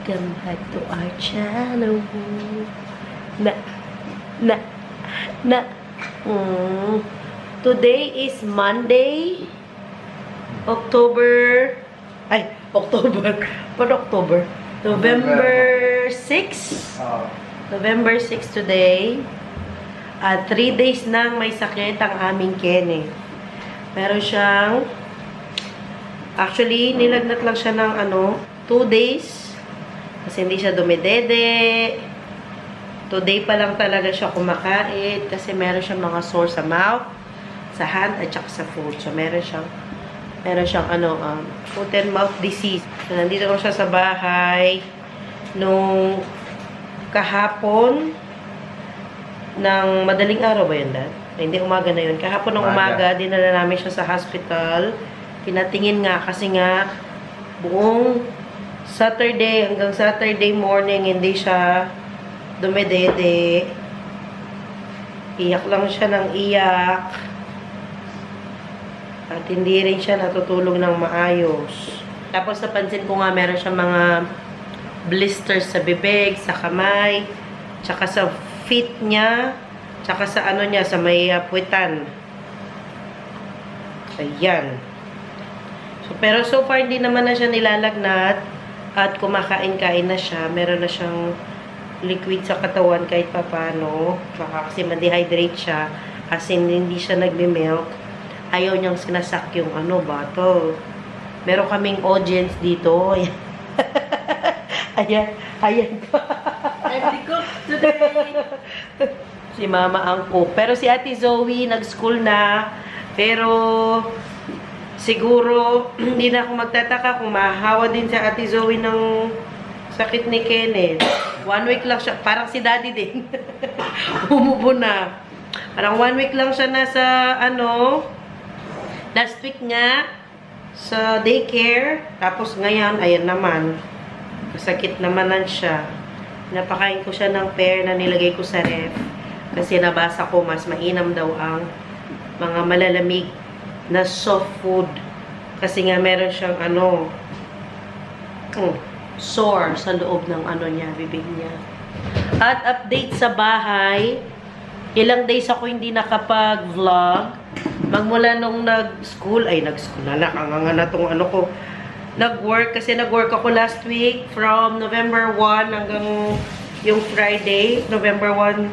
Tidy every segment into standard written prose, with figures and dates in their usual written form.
Welcome back to our channel. Today is Monday, October. November 6. November 6 today. At 3 days nang may sakit ang aming Kene. Meron siyang, actually, nilagnat lang siya ng 2 days. Kasi hindi siya dumidede. Today pa lang talaga siya kumakain. Kasi meron siyang mga sore sa mouth, sa hand, at saka sa foot. So, meron siyang foot and mouth disease. So, nandito ko siya sa bahay nung kahapon ng madaling araw ba yun, Dad? Ay, hindi, umaga na yun. Kahapon ng umaga, dinala namin siya sa hospital. Pinatingin nga kasi nga buong Saturday hanggang Saturday morning hindi siya dumedede. Iyak lang siya ng iyak. At hindi rin siya natutulog ng maayos. Tapos napansin ko nga meron siya mga blisters sa bibig, sa kamay, tsaka sa feet niya, tsaka sa niya, sa may puwitan. Ayan. So, pero so far hindi naman na siya nilalagnat at kumakain-kain na siya. Meron na siyang liquid sa katawan kahit papano. Baka kasi ma-dehydrate siya kasi hindi siya nagme-milk. Ayaw niyang sinasak yung bottle. Meron kaming audience dito. Ayan ko. Si Mama ang cook. Pero si Ate Zoe nag-school na. Pero siguro hindi na ako magtataka kung mahahawa din sa Ate Zoe ng sakit ni Kenneth. 1 week lang siya. Parang si Daddy din. Umubo na. Parang 1 week lang siya nasa last week nga sa daycare. Tapos ngayon, ayan naman. Masakit namanan siya. Napakain ko siya ng pear na nilagay ko sa ref. Kasi nabasa ko mas mainam daw ang mga malalamig na soft food. Kasi nga meron siyang sore sa loob ng niya, bibig niya. At update sa bahay. Ilang days ako hindi nakapag-vlog. Magmula nung nag-school na lang. Ang natong ko. Nag-work. Kasi nag-work ako last week from November 1 hanggang yung Friday. November 1,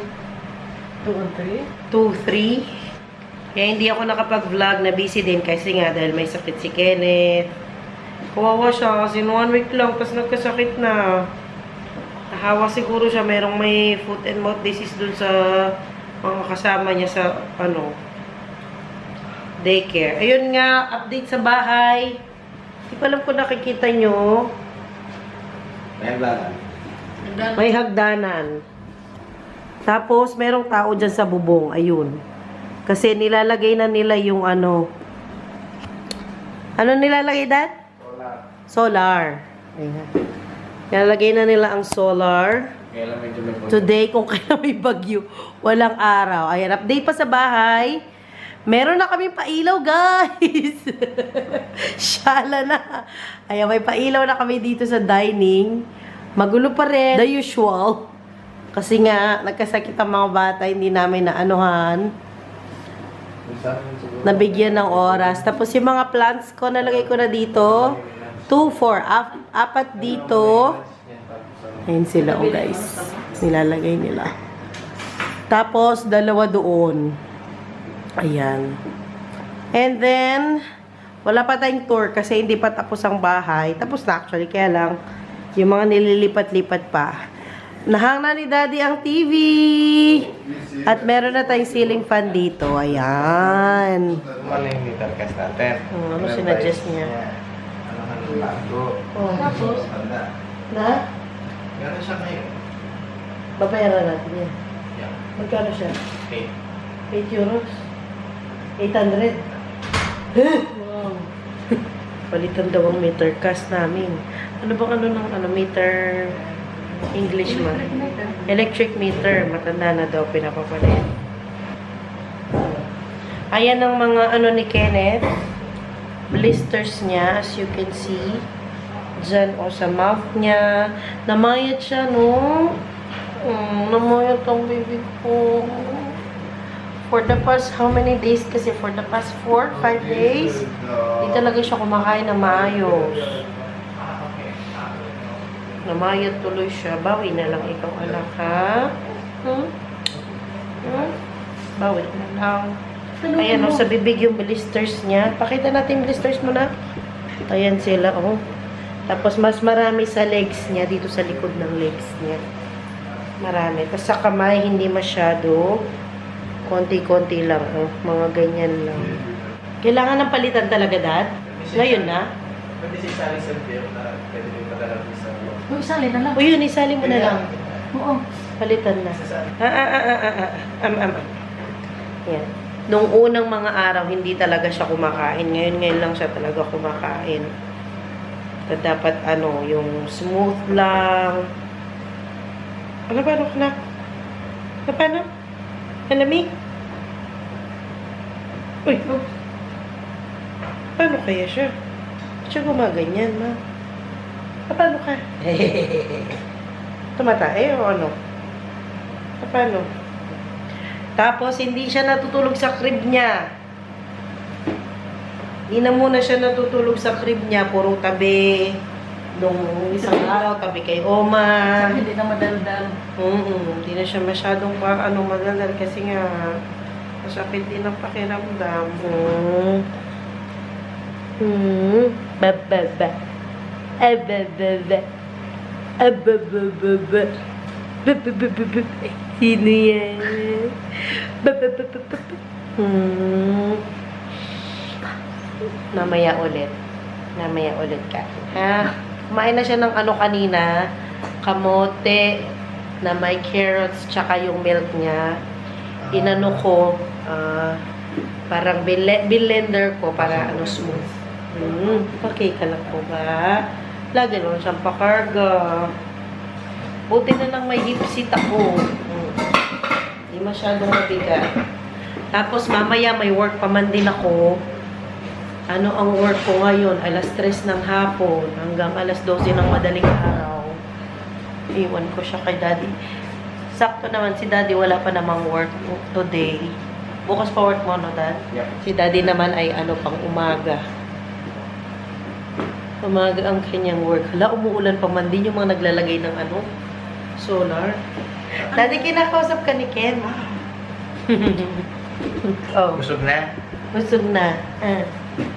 2, 3. Kaya hindi ako nakapag-vlog na busy din. Kasi nga dahil may sakit si Kenneth. Kawawa siya. Kasi 1 week lang. Tapos nagkasakit na. Nahawa siguro siya. Merong may foot and mouth disease dun sa mga kasama niya sa daycare. Ayun nga, update sa bahay. Hindi pa alam kung nakikita nyo. May hagdanan. May hagdanan. Tapos, merong tao dyan sa bubong. Ayun. Kasi nilalagay na nila yung Ano nilalagay, Dad? Solar. Ayan. Nilalagay na nila ang solar. Today, kung kailan may bagyo, walang araw. Ayan, update pa sa bahay. Meron na kaming pailaw, guys. Shala na. Ayan, may pailaw na kami dito sa dining. Magulo pa rin. The usual. Kasi nga, nagkasakit ang mga bata, hindi namin naanuhan. Nabigyan ng oras. Tapos yung mga plants ko, nalagay ko na dito. 2, 4. 4 dito. Ayan sila, guys. Nilalagay nila. Tapos, 2 doon. Ayan. And then, wala pa tayong tour kasi hindi pa tapos ang bahay. Tapos na actually, kaya lang, yung mga nililipat-lipat pa. Nahang na ni Daddy ang TV. At meron na tayong ceiling fan dito. Ayan. Ano yung meter cast natin? Ano sinadjust niya? Ano bago? Tapos? Na? Gano'n siya ngayon? Babayaran natin yan. Yeah. Magkano siya? 8. 8 euros? 800? Wow. Palitan daw ang meter cast namin. Ano bang meter English man? Electric meter. Matanda na daw pinapapalit. Ayan ang mga ni Kenneth. Blisters niya, as you can see. dyan, o sa mouth niya. Namayat siya, no? Namayat ang baby ko. For the past, how many days kasi? For the past 4, 5 days, hindi talaga siya kumakain na maayos. Namayat tuloy siya. Bawi na lang ikaw, anak, ha? Bawi na lang. Ayan, sa bibig yung blisters niya. Pakita natin yung blisters mo na. Ayan sila, Tapos, mas marami sa legs niya, dito sa likod ng legs niya. Marami. Tapos, sa kamay, hindi masyado. Konti-konti lang, Mga ganyan lang. Kailangan ng palitan talaga, Dad? Ngayon na? Pwede si Sally sa video na pwede din padala sa Isali na lang. O yun, isali mo na lang. Oo. Palitan na. Yan. Nung unang mga araw, hindi talaga siya kumakain. Ngayon lang siya talaga kumakain. Dapat, yung smooth lang. Paano ka na? Paano? Malamig? Uy! Paano kaya siya? Siya gumaganyan, ma. Paano ka? Tumatae o ano? Paano? Tapos, hindi siya natutulog sa crib niya. Hindi na muna siya natutulog sa crib niya. Puro tabi. Nung isang araw, tabi kay Oma. Hindi na madaldal. Hindi na siya masyadong madaldal kasi nga masakit din ang pakiramdam. Bababa. Abababa. Abababa. Babababa. Sino yan? Babababa. Mamaya ulit. Mamaya ulit ka. Ha? Kumain na siya ng kanina. Kamote na may carrots tsaka yung milk niya. Inano ko, parang blender ko para smooth. Okay ka lang po ba? Lagi naman siyang pakarga. Buti na lang may hip seat ako. Hindi masyadong mabigat. Tapos mamaya may work pa man din ako. Ano ang work ko ngayon? Alas 3 ng hapon hanggang alas 12 ng madaling araw. Iwan ko siya kay Daddy. Sakto naman si Daddy, wala pa namang work today. Bukas pa work mo, no, Dad? Yeah. Si Daddy naman ay pang umaga. Umaga ang kanyang work. Hala, umuulan pa man din yung mga naglalagay ng solar. Daddy, kinakausap ka ni Ken. Busog na? Busog na.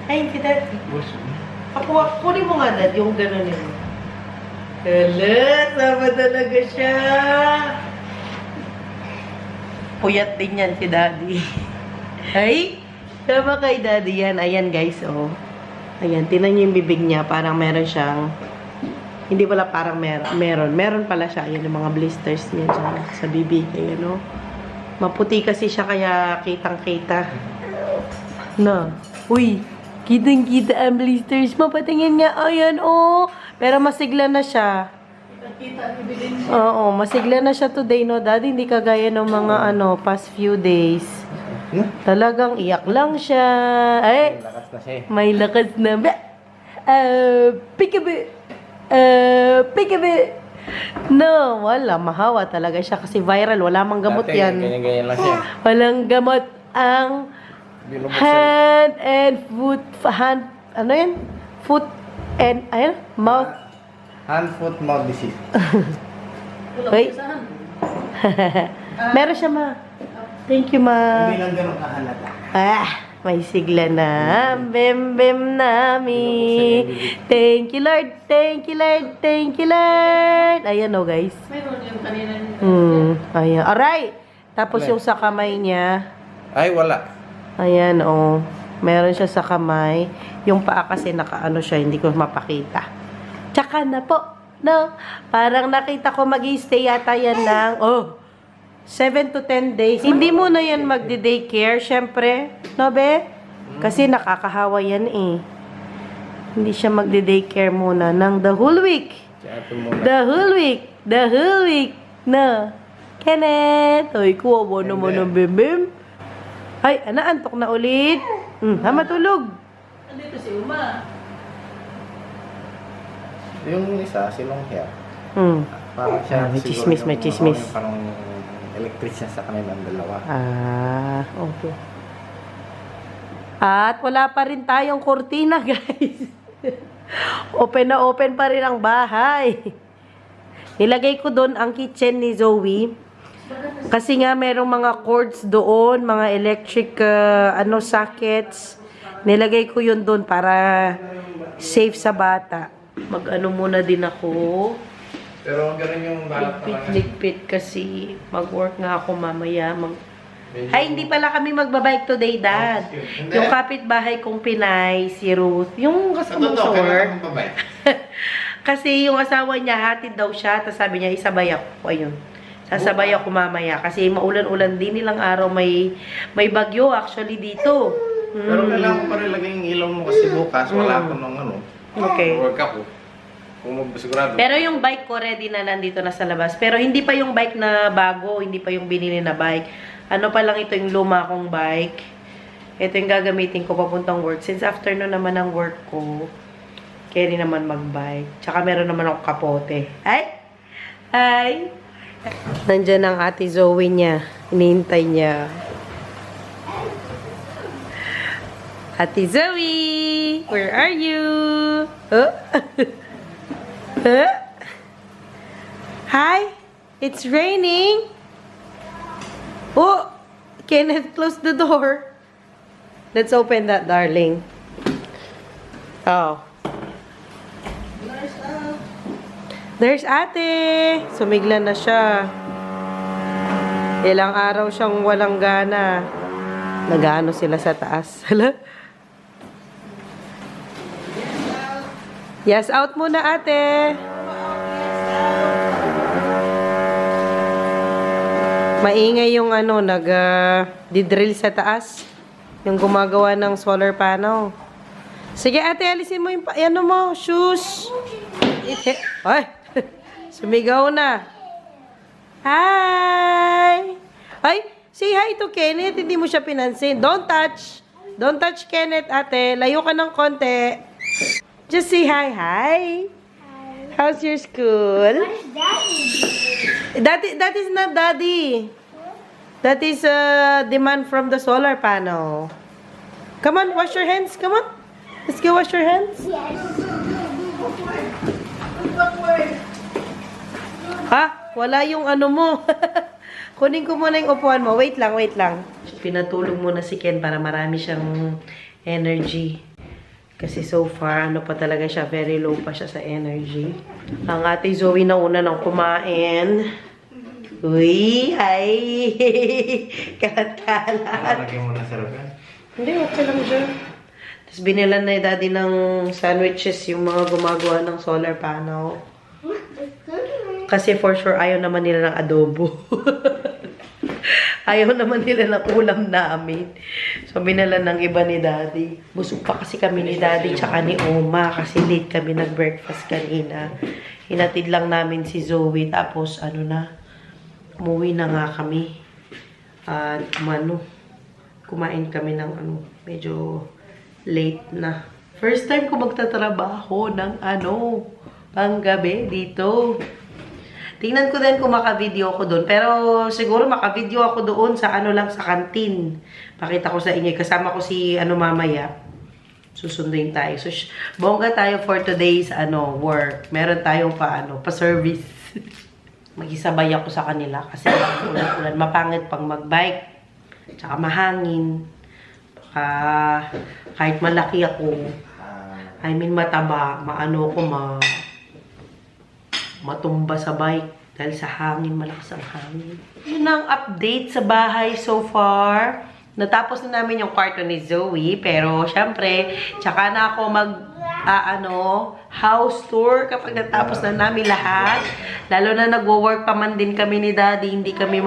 Ay, si Daddy. Busog na. Kunin mo nga, Dad, yung gano'n yun. Hala, sama talaga siya. Puyat din yan si Daddy. Ay, sama kay Daddy yan. Ayan, guys, Ayan, tinan niyo yung bibig niya. Parang meron siyang, hindi pala parang meron. Meron pala siya. Ayan, yung mga blisters niya dyan sa bibig. Ayan, Maputi kasi siya, kaya kitang-kita. Uy, kitang-kita ang blisters. Mapatingin nga. Ayan, Pero masigla na siya. Kita ang ebidensya. Oo, masigla na siya today, no, Daddy? Hindi kagaya ng mga, past few days. Talagang iyak lang siya. Ay, Lakas na siya. may lakas na. Peekaboo. Peekaboo. No, wala. Mahawa talaga siya kasi viral. Wala mang gamot Dati, yan. ganyan-ganyan lang siya. Walang gamot ang Binubuksan. hand and foot. Ano yan? Foot and, mouth. Hand, foot, mouth disease. Wait. Meron siya, ma. Thank you, ma. Hindi lang ganun kahalata. May sigla na. Bem nami. Thank you, Lord. Thank you, Lord. Thank you, Lord. Ayan, guys. Mayroon yung kanina. Ayan. Alright. Tapos yung sa kamay niya. Ay, wala. Ayan, Meron siya sa kamay. Yung paa kasi nakaano siya, hindi ko mapakita. Tsaka na po. No? Parang nakita ko mag-i-stay yata yan lang. 7 to 10 days. Hindi mo na yan magde-daycare, syempre. No, be? Kasi nakakahawa yan Hindi siya magde-daycare muna ng the whole week. Ito muna. The whole week. The whole week. No. Kenneth. Ay, kuwawa naman ng bim-bim. Ay, antok na ulit. Matulog. Andito si Uma. Yung isa, si long hair. Hmm. Parang siya May siguro chismis, may chismis. yung parang electrician sa kanilang dalawa. Ah, okay. At wala pa rin tayong kurtina, guys. Open na open pa rin ang bahay. Nilagay ko doon ang kitchen ni Zoe. Kasi nga merong mga cords doon, mga electric sockets. Nilagay ko yun doon para safe sa bata. Mag-ano muna din ako. Pero ganun yung balak naman. Ligpit kasi mag-work nga ako mamaya. Ay, hindi pala kami magbabike today, Dad. Hindi. Yung kapitbahay kong Pinay, si Ruth, yung kasama sa work. Kasi yung asawa niya, hatid daw siya. Tapos sabi niya, isabay ako. Ayun. Sasabay ako mamaya. Kasi maulan-ulan din nilang araw. May bagyo actually dito. Pero kailangan ko pa rin lagay yung ilaw mo kasi bukas wala ako ng ano. Okay. Work ako. Kung sigurado. Pero yung bike ko ready na nandito na sa labas. Pero hindi pa yung bike na bago. Hindi pa yung binili na bike. Ano pa lang ito yung luma kong bike. Ito yung gagamitin ko papuntang work. Since afternoon naman ang work ko, carry naman mag-bike. Tsaka meron naman akong kapote. Ay! Ay! Nandyan ang ate Zoe niya. Hinihintay niya. Ate Zoe! Where are you? Oh? Huh? Hi! It's raining! Oh! Kenneth, close the door. Let's open that, darling. Oh. There's ate! Sumigla na siya. Ilang araw siyang walang gana. Nag-ano sila sa taas. Hala? Yes, out muna ate. Maingay yung nag-didrill sa taas. Yung gumagawa ng solar panel. Sige ate, alisin mo yung shoes. Ay, sumigaw na. Hi! Ay, say hi to Kenneth. Hindi mo siya pinansin. Don't touch. Don't touch Kenneth ate. Layo ka ng konti. Just say hi. Hi. How's your school? That is not daddy. That is demand from the solar panel. Come on, wash your hands. Come on. Let's go wash your hands. Ha? Wala yung ano mo. Kunin ko muna yung upuan mo. Wait lang, wait lang. Pinatulog muna si Ken para marami siyang energy. Kasi so far, pa talaga siya, very low pa siya sa energy. Ang ate Zoe na una nang kumain. Uy, ay! Kalat-kalat. Lagyan mo na sa ref. Hindi, okay lang dyan. Tapos binilan na yung daddy ng sandwiches yung mga gumagawa ng solar panel. Kasi for sure, ayaw naman nila ng adobo. Ayaw naman nila ng ulam namin. So, binala ng iba ni Daddy. Busog pa kasi kami ni Daddy tsaka ni Oma kasi late kami nag-breakfast kanina. Hinatid lang namin si Zoe. Tapos, umuwi na nga kami. At, kumain kami ng medyo late na. First time ko magtatrabaho ng panggabi dito. Tingnan ko din kung maka-video ako doon. Pero siguro maka-video ako doon sa sa kantin. Pakita ko sa inyo. Kasama ko si mamaya. Susunduin tayo. So, bongga tayo for today's work. Meron tayong pa-service. Mag-isabay ako sa kanila. Kasi ulan-ulan. Mapangit pang mag-bike. Tsaka mahangin. Baka kahit malaki ako. Mataba. Matumba sa bike dahil sa hangin, malakas ang hangin. Yun ang update sa bahay so far. Natapos na namin yung kwarto ni Zoe, pero syempre, tsaka na ako house tour kapag natapos na namin lahat. Lalo na nagwo-work pa man din kami ni Daddy, hindi kami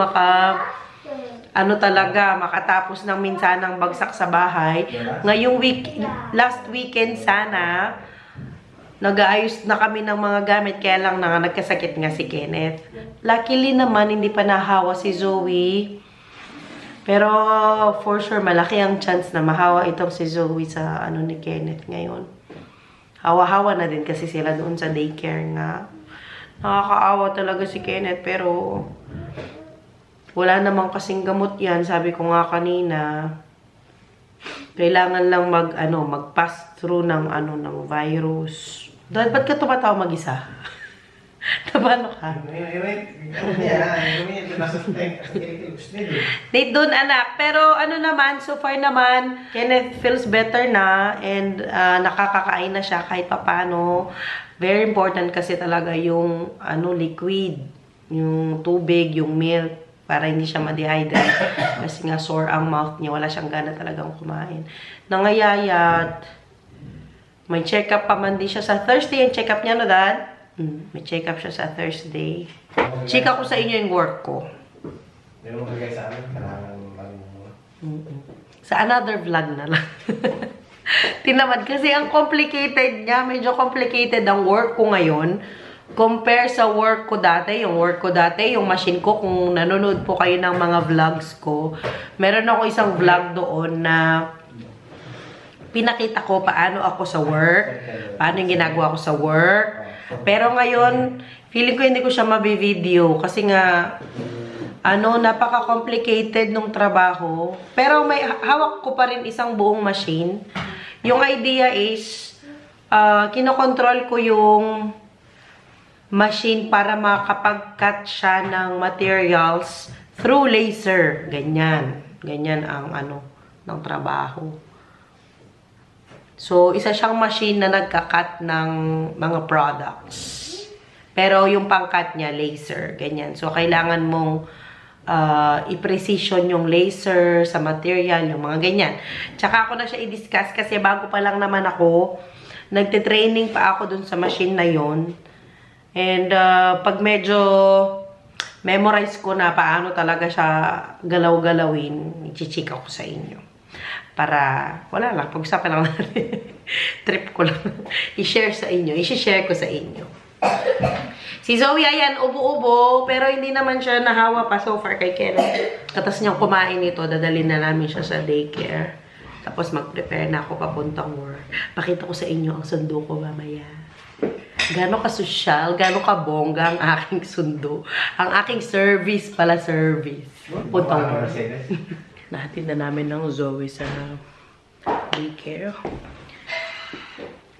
makatapos ng minsanang bagsak sa bahay. Ngayong last weekend sana, nag-aayos na kami ng mga gamit, kaya lang nagkasakit nga si Kenneth. Luckily naman, hindi pa nahawa si Zoe. Pero for sure, malaki ang chance na mahawa itong si Zoe sa ni Kenneth ngayon. hawa-hawa na din kasi sila doon sa daycare nga. Nakakaawa talaga si Kenneth, pero wala namang kasing gamot yan. Sabi ko nga kanina, kailangan lang mag-pass through ng virus. Dahil ba't ka tumatawa mag-isa? Nabano ka? Nate doon, anak. Pero naman, so far naman, Kenneth feels better na and nakakakain na siya kahit papano. Very important kasi talaga yung liquid, yung tubig, yung milk, para hindi siya ma-dehydrate. Kasi nga sore ang mouth niya, wala siyang gana talagang kumain. Nangayayat. May check-up pa man din siya sa Thursday. Yung check-up niya, no, Dad? May check-up siya sa Thursday. Chika ko sa inyo yung work ko. Hindi mo kagay sa amin, kailangan Sa another vlog na lang. Tinamad kasi ang complicated niya. Medyo complicated ang work ko ngayon. Compare sa work ko dati. Yung work ko dati, yung machine ko, kung nanonood po kayo ng mga vlogs ko, meron ako isang vlog doon na pinakita ko paano ako sa work, paano yung ginagawa ko sa work. Pero ngayon, feeling ko hindi ko siya mabivideo kasi nga, napaka-complicated nung trabaho. Pero may hawak ko pa rin isang buong machine. Yung idea is, kinokontrol ko yung machine para makapag-cut siya ng materials through laser. Ganyan. Ganyan ang ng trabaho. So, isa siyang machine na nagka-cut ng mga products. Pero yung pang-cut niya, laser. Ganyan. So, kailangan mong i-precision yung laser sa material, yung mga ganyan. Tsaka ako na siya i-discuss kasi bago pa lang naman ako, nagte-training pa ako dun sa machine na yon. And pag medyo memorize ko na paano talaga siya galaw-galawin, i-check ako sa inyo. Para, wala lang, pag-usapan lang natin. Trip ko lang. I-share sa inyo. I-share ko sa inyo. Si Zoe, ayan, ubo-ubo, pero hindi naman siya nahawa pa so far kay Kenneth. Katas niyang kumain ito, dadalhin na namin siya sa daycare. Tapos mag-prepare na ako papuntang work. Pakita ko sa inyo ang sundo ko mamaya. Gano'n ka-social, gano'n ka-bongga ang aking sundo. Ang aking service pala, service. Puntang work. Nahatid na namin ng Zoe sa daycare.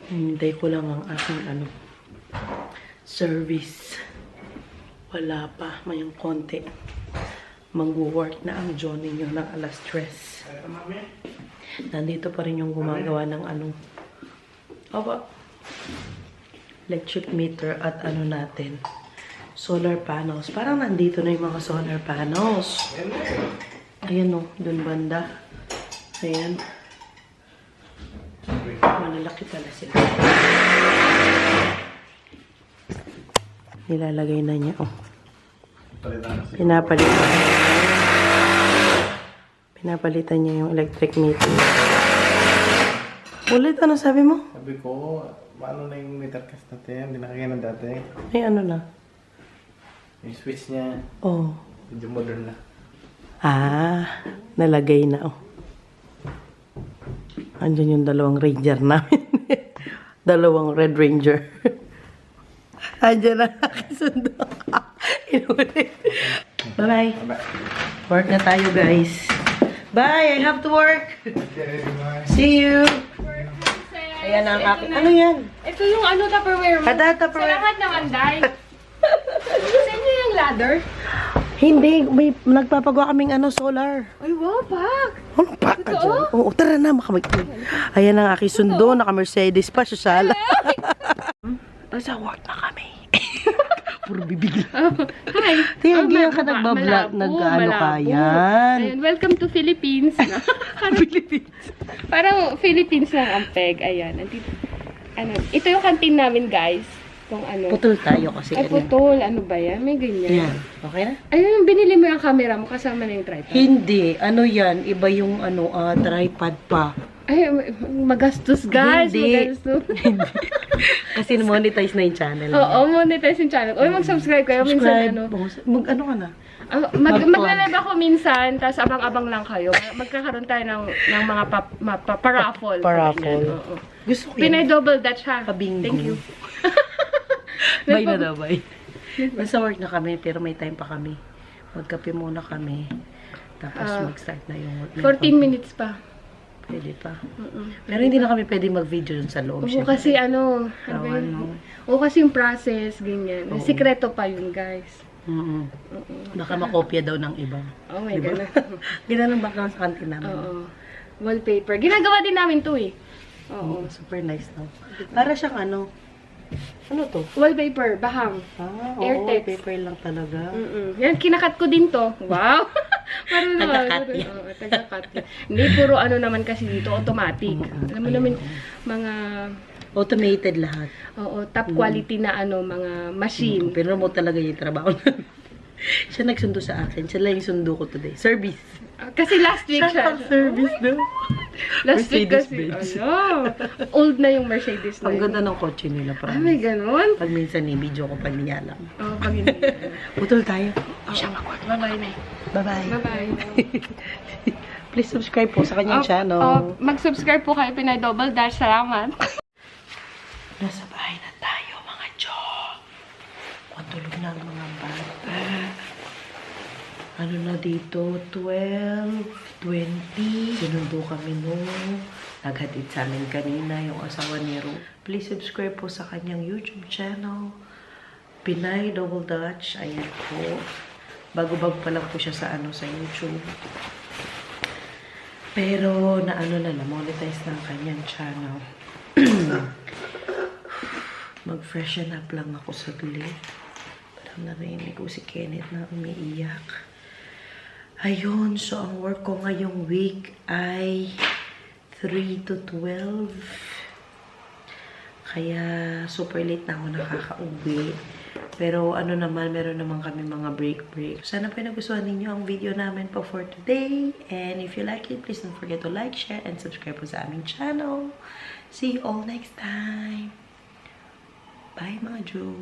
Hintay ko lang ang aking service. Wala pa. Mayang konti. Mag-work na ang Johnny nyo ng alas 3. Nandito pa rin yung gumagawa ng electric meter at natin. Solar panels. Parang nandito na yung mga solar panels. Ayan o, dun banda. Ayan. Malalaki pala sila. Nilalagay na niya. Oh. Pinapalitan niya yung electric meter. Ulit, ano sabi mo? Sabi ko, paano na yung meter cast natin? Hindi na kaya na dati. Ay, ano na? Yung switch niya, Oh. medyo modern na. Ah, nalagay na. Oh. Andyan yung dalawang ranger namin. Dalawang red ranger. Andyan na nakasundo. Inulit. Bye-bye. Work na tayo, guys. Bye! I have to work. See you. Ayan ang akin. Ano yan? Ito yung Tupperware mo. Tupperware. Sa lahat ng anday. Sa inyo yung ladder? Hindi. May nagpapagawa kaming solar. Ay, wow, pak! Ano pa ka dyan? Oo, tara na. Ayan ang aking sundo. Naka-Mercedes pa siya sala. Sa work na kami. Puro bibig lang. Hi! Tingnan ka nagbablog. Nag-ano ka yan? Ayun, welcome to Philippines. Philippines. Parang Philippines lang ang peg. Ayan. Ito yung canteen namin, guys. Kung Putol tayo kasi. Ay, putol. Ano ba yan? May ganyan. Yan. Okay na? Ayun, binili mo yung camera mo kasama na yung tripod. Hindi. Ano yan? Iba yung tripod pa. Ay, magastos, guys. Hindi. Magastos. Kasi monetize na yung channel. Oo, monetize yung channel. Uy, mag-subscribe kayo. Subscribe. Minsan, Mag-ano ka na? Mag-live ako minsan, tapos abang-abang lang kayo. Magkakaroon tayo ng mga pa-raffle. Pa-raffle. Oo. Gusto ko Pinay yan. double Dutch ha. Pabingo. Thank you. Bye na daw, bye. Nasa work na kami, pero may time pa kami. Magkape muna kami. Tapos mag-start na yung work. May 14 minutes pa. Pwede pa. Pero hindi na kami pwede mag-video dun sa loob. Oo, syempre. kasi ano ba Tawan yun? mo. Oo, kasi yung process, ganyan. Oo. Sikreto pa yun, guys. Baka makopya daw ng iba. Oh my God. Ganda ng background sa kantin namin. Oo. Wallpaper. Ginagawa din namin to eh. Oo. Super nice, no? Para siyang ano to? Wallpaper, bahang. Air Airtex. paper lang talaga. Yan, kinakat ko din to. Wow! Parang Taga-cut yan. Oo, taga-cut yan. Hindi, puro ano naman kasi dito, automatic. Alam mo naman, mga, Automated lahat. oo, top quality na ano, mga machine. Pero remote talaga yung trabaho namin. Siya nagsundo sa akin. Siya lang yung sundo ko today. Service. Kasi last week siya. Service, no? Last week kasi, Mercedes-Benz. ano, old na yung Mercedes na Ang yun. ganda ng kotse nila. Ah, may ganun? Pag minsan ni video ko pag niya alam. Oo, pag hindi. Putol tayo. Bye-bye na. Bye-bye. Bye-bye. Please subscribe po sa kanyang channel. Mag-subscribe po kayo, Pinay Double Dash. Salamat. Nasa bahay na tayo, mga Jo. Matulog na ang mga bata. Ano na dito? 12:20. Sinundo kami nung naghatid sa amin kanina yung asawa ni Ru. Please subscribe po sa kanyang YouTube channel. Pinay Double Dutch. Ayan po. Bago-bago pa lang po siya sa sa YouTube. Pero na-monetize na ang kanyang channel. Mag-freshen up lang ako saglit. Parang narinig ko si Kenneth na umiiyak. Ayun, so ang work ko ngayong week ay 3 to 12. Kaya super late na ako nakaka-uwi. Pero meron naman kami mga break. Sana po nagustuhan ninyo ang video namin po for today. And if you like it, please don't forget to like, share, and subscribe po sa aming channel. See you all next time. Bye, mga Joe!